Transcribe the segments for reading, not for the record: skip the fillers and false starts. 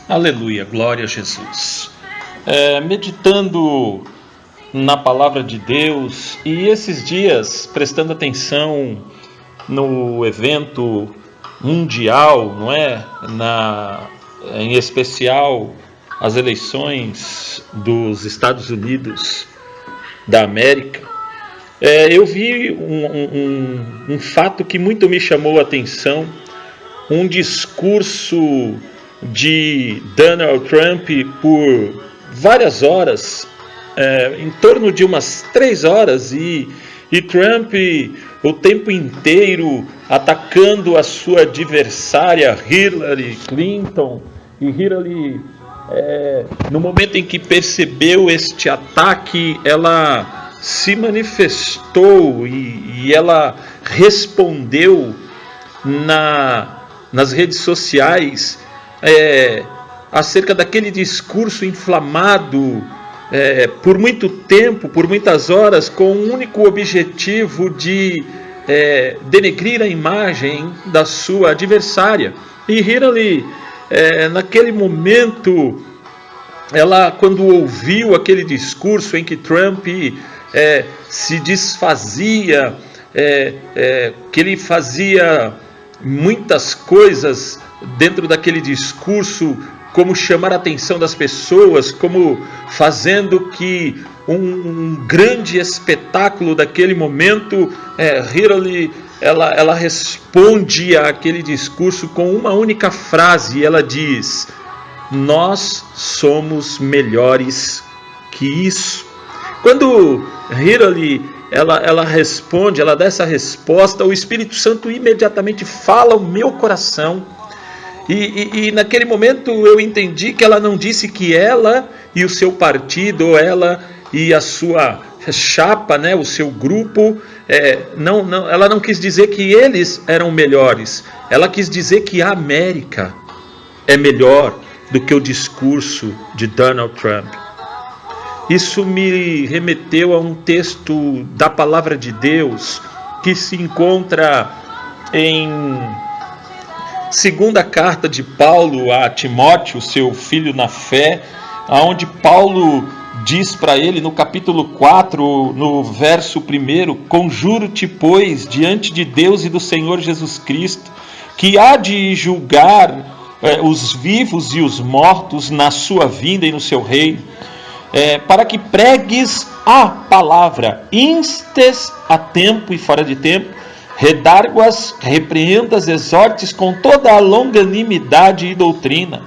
Aleluia, glória a Jesus. Meditando na palavra de Deus e esses dias prestando atenção no evento mundial, não é? Em especial as eleições dos Estados Unidos da América, eu vi um fato que muito me chamou a atenção, um discurso de Donald Trump por várias horas, em torno de umas 3 horas, e Trump o tempo inteiro atacando a sua adversária Hillary Clinton. E Hillary, no momento em que percebeu este ataque, ela se manifestou e ela respondeu nas redes sociais acerca daquele discurso inflamado por muito tempo, por muitas horas, com o único objetivo de denegrir a imagem da sua adversária. E Hillary, naquele momento, ela, quando ouviu aquele discurso em que Trump se desfazia, que ele fazia muitas coisas dentro daquele discurso, como chamar a atenção das pessoas, como fazendo que um grande espetáculo daquele momento, Hillary, ela responde àquele discurso com uma única frase, e ela diz: nós somos melhores que isso. Quando Hillary ela responde, ela dá essa resposta, o Espírito Santo imediatamente fala ao meu coração. E naquele momento eu entendi que ela não disse que ela e o seu partido, ou ela e a sua chapa, né, o seu grupo, ela não quis dizer que eles eram melhores. Ela quis dizer que a América é melhor do que o discurso de Donald Trump. Isso me remeteu a um texto da palavra de Deus que se encontra em segunda carta de Paulo a Timóteo, seu filho na fé, onde Paulo diz para ele no capítulo 4, no verso 1: conjuro-te, pois, diante de Deus e do Senhor Jesus Cristo, que há de julgar os vivos e os mortos na sua vinda e no seu reino, para que pregues a palavra, instes a tempo e fora de tempo, redarguas, repreendas, exortes com toda a longanimidade e doutrina,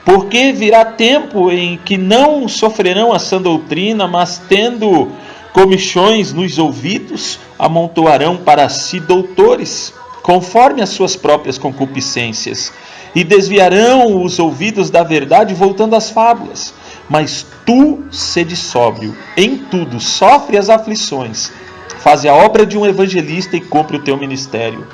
porque virá tempo em que não sofrerão a sã doutrina, mas tendo comichões nos ouvidos, amontoarão para si doutores, conforme as suas próprias concupiscências, e desviarão os ouvidos da verdade, voltando às fábulas. Mas tu sede sóbrio, em tudo sofre as aflições, faze a obra de um evangelista e cumpre o teu ministério.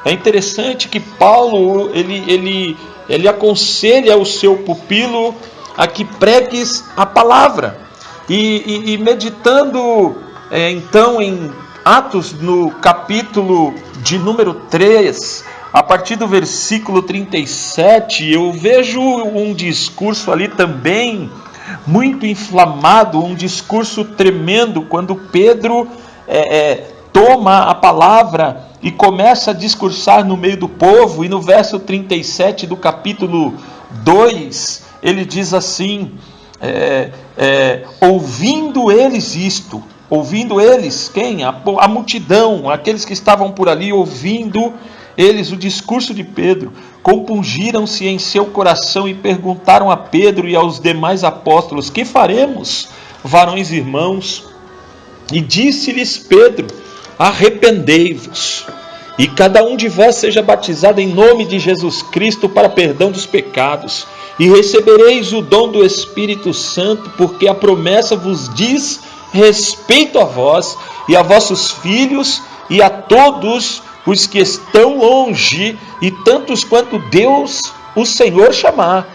É interessante que Paulo ele aconselha o seu pupilo a que pregues a palavra. E meditando então em Atos, no capítulo de número 3, a partir do versículo 37, eu vejo um discurso ali também muito inflamado, um discurso tremendo, quando Pedro toma a palavra e começa a discursar no meio do povo. E no verso 37 do capítulo 2, ele diz assim: ouvindo eles isto, ouvindo eles, quem? A multidão, aqueles que estavam por ali, ouvindo eles o discurso de Pedro, compungiram-se em seu coração e perguntaram a Pedro e aos demais apóstolos: que faremos, varões irmãos? E disse-lhes Pedro: arrependei-vos, e cada um de vós seja batizado em nome de Jesus Cristo para perdão dos pecados, e recebereis o dom do Espírito Santo, porque a promessa vos diz respeito a vós e a vossos filhos e a todos os que estão longe, e tantos quanto Deus, o Senhor, chamar.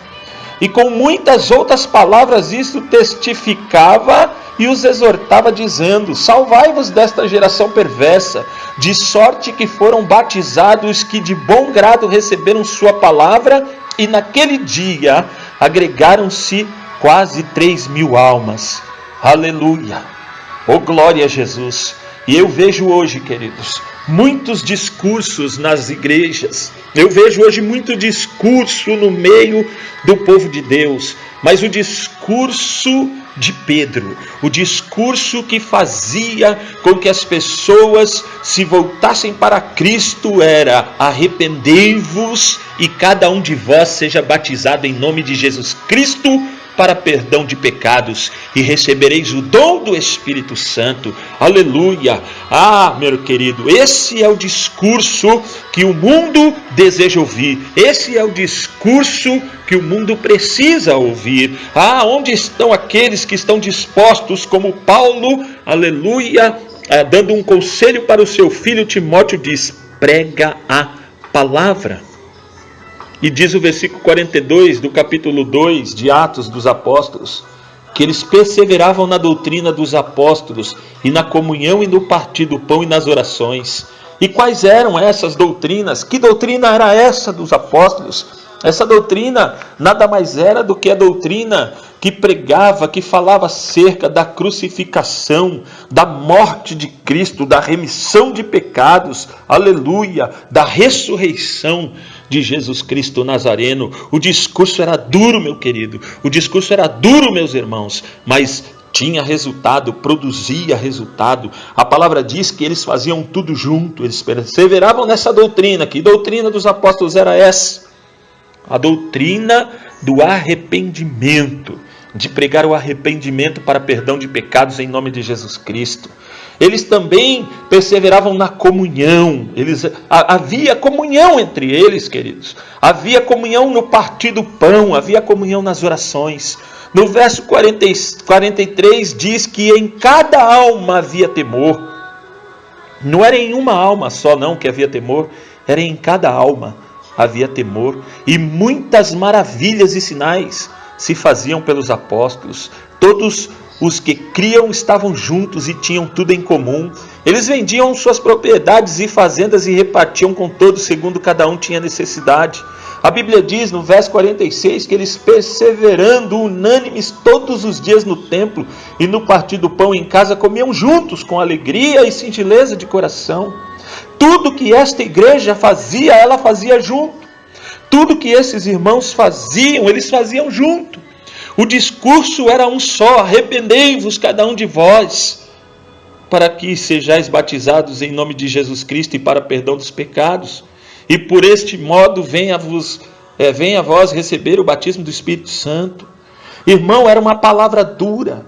E com muitas outras palavras isto testificava e os exortava, dizendo: salvai-vos desta geração perversa, de sorte que foram batizados que de bom grado receberam sua palavra, e naquele dia agregaram-se quase 3.000 almas. Aleluia! Oh, glória a Jesus! E eu vejo hoje, queridos, muitos discursos nas igrejas. Eu vejo hoje muito discurso no meio do povo de Deus. Mas o discurso de Pedro, o discurso que fazia com que as pessoas se voltassem para Cristo era: arrependei-vos e cada um de vós seja batizado em nome de Jesus Cristo para perdão de pecados, e recebereis o dom do Espírito Santo. Aleluia! Ah, meu querido, esse é o discurso que o mundo deseja ouvir. Esse é o discurso que o mundo precisa ouvir. Ah, onde estão aqueles que estão dispostos, como Paulo, aleluia, dando um conselho para o seu filho Timóteo, diz: prega a palavra. E diz o versículo 42 do capítulo 2 de Atos dos Apóstolos, que eles perseveravam na doutrina dos apóstolos, e na comunhão, e no partir do pão, e nas orações. E quais eram essas doutrinas? Que doutrina era essa dos apóstolos? Essa doutrina nada mais era do que a doutrina que pregava, que falava acerca da crucificação, da morte de Cristo, da remissão de pecados, aleluia, da ressurreição de Jesus Cristo Nazareno. O discurso era duro, meu querido, o discurso era duro, meus irmãos, mas tinha resultado, produzia resultado. A palavra diz que eles faziam tudo junto, eles perseveravam nessa doutrina. Que doutrina dos apóstolos era essa? A doutrina do arrependimento, de pregar o arrependimento para perdão de pecados em nome de Jesus Cristo. Eles também perseveravam na comunhão. Havia comunhão entre eles, queridos. Havia comunhão no partir do pão, havia comunhão nas orações. No verso 43 diz que em cada alma havia temor. Não era em uma alma só não que havia temor, era em cada alma havia temor. E muitas maravilhas e sinais se faziam pelos apóstolos. Todos os que criam estavam juntos e tinham tudo em comum. Eles vendiam suas propriedades e fazendas e repartiam com todos, segundo cada um tinha necessidade. A Bíblia diz no verso 46 que eles, perseverando unânimes todos os dias no templo e no partir do pão em casa, comiam juntos com alegria e singeleza de coração. Tudo que esta igreja fazia, ela fazia junto. Tudo que esses irmãos faziam, eles faziam junto. O discurso era um só: arrependei-vos cada um de vós, para que sejais batizados em nome de Jesus Cristo e para perdão dos pecados. E por este modo venha a vós receber o batismo do Espírito Santo. Irmão, era uma palavra dura.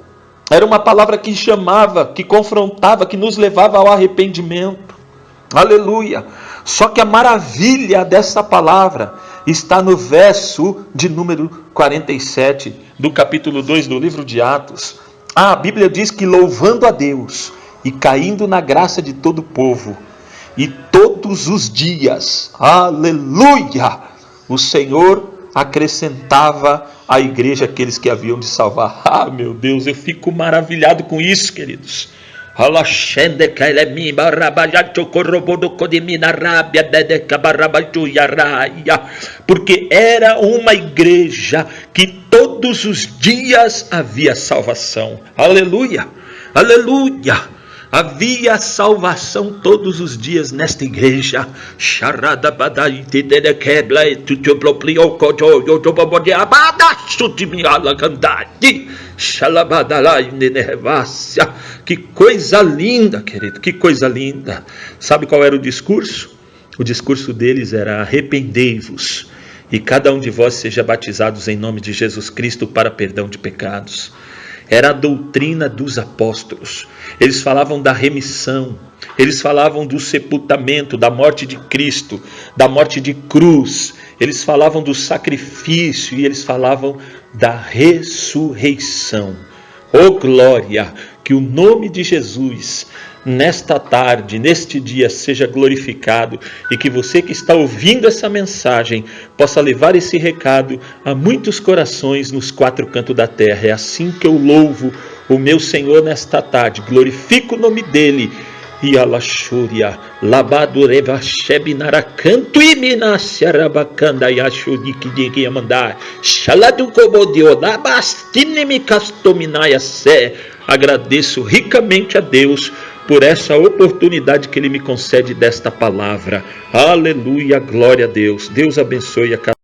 Era uma palavra que chamava, que confrontava, que nos levava ao arrependimento. Aleluia! Só que a maravilha dessa palavra está no verso de número 47 do capítulo 2 do livro de Atos. A Bíblia diz que louvando a Deus e caindo na graça de todo o povo, e todos os dias, aleluia, o Senhor acrescentava à igreja aqueles que haviam de salvar. Ah, meu Deus, eu fico maravilhado com isso, queridos. Porque era uma igreja que todos os dias havia salvação. Aleluia, aleluia. Havia salvação todos os dias nesta igreja. Que coisa linda, querido, que coisa linda. Sabe qual era o discurso? O discurso deles era: arrependei-vos e cada um de vós seja batizados em nome de Jesus Cristo para perdão de pecados. Era a doutrina dos apóstolos. Eles falavam da remissão, eles falavam do sepultamento, da morte de Cristo, da morte de cruz. Eles falavam do sacrifício e eles falavam da ressurreição. Oh glória! Que o nome de Jesus nesta tarde, neste dia, seja glorificado, e que você que está ouvindo essa mensagem possa levar esse recado a muitos corações nos quatro cantos da terra. É assim que eu louvo o meu Senhor nesta tarde, glorifico o nome dele. E alaxúria, labadureva shebinaracanto e minasharabacanda yashudiki yamandai, shaladukobodio, labastinemicastominaya sé. Agradeço ricamente a Deus por essa oportunidade que Ele me concede desta palavra. Aleluia, glória a Deus. Deus abençoe a cada